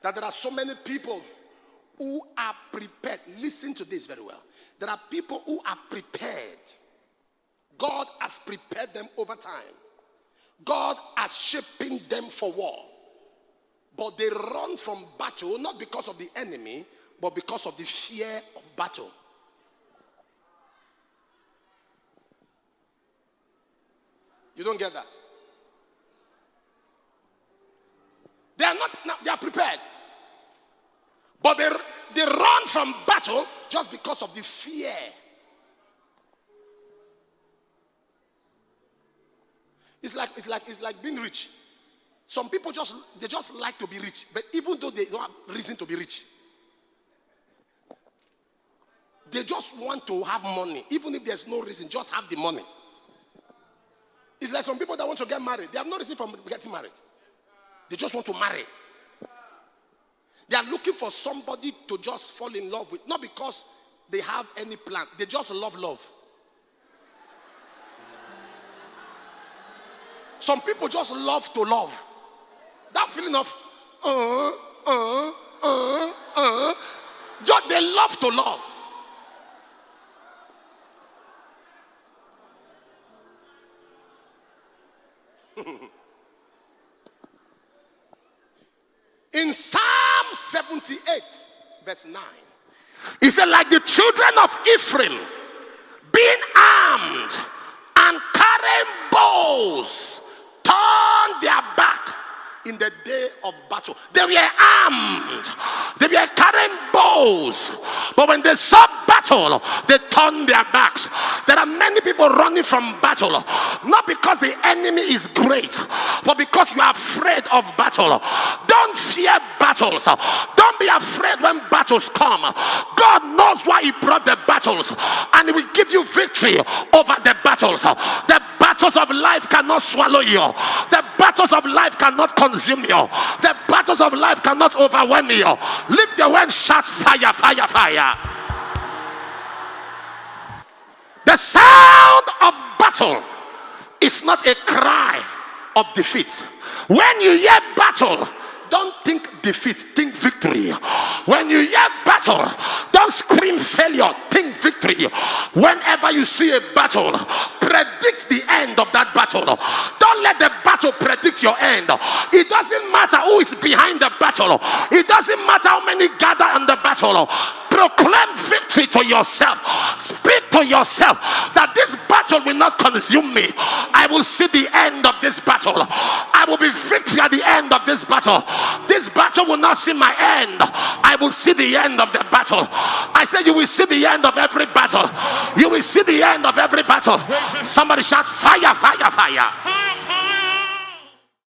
that there are so many people who are prepared. Listen to this very well. There are people who are prepared. God has prepared them over time. God has shaping them for war. But they run from battle, not because of the enemy, but because of the fear of battle. You don't get that? They are not, they are prepared. But they run from battle just because of the fear. It's like being rich. Some people just like to be rich, but even though they don't have reason to be rich, they just want to have money, even if there's no reason, just have the money. It's like some people that want to get married. They have no reason for getting married. They just want to marry. They are looking for somebody to just fall in love with, not because they have any plan. They just love. Some people just love to love. That feeling of just they love to love. In Psalm 78, verse 9, he said, like the children of Ephraim, being armed and carrying bows, turn their back in the day of battle. They were armed. They were carrying bows. But when they saw battle, they turned their backs. There are many people running from battle, not because the enemy is great, but because you are afraid of battle. Don't fear battles. Don't be afraid when battles come. God knows why he brought the battles, and he will give you victory over the battles. The battles of life cannot swallow you. The battles of life cannot consume you. The battles of life cannot overwhelm you. Lift your hand, shout fire, fire, fire. The sound of battle is not a cry of defeat. When you hear battle, don't think defeat, think victory. When you hear battle, don't scream failure, think victory. Whenever you see a battle, predict the end of that battle. Don't let the battle predict your end. It doesn't matter who is behind the battle. It doesn't matter how many gather on the battle. Proclaim victory to yourself. Speak to yourself that this battle will not consume me. I will see the end of this battle. I will be victory at the end of this battle. This battle will not see my end. I will see the end of the battle. I said you will see the end of every battle. You will see the end of every battle. Somebody shout fire, fire, fire.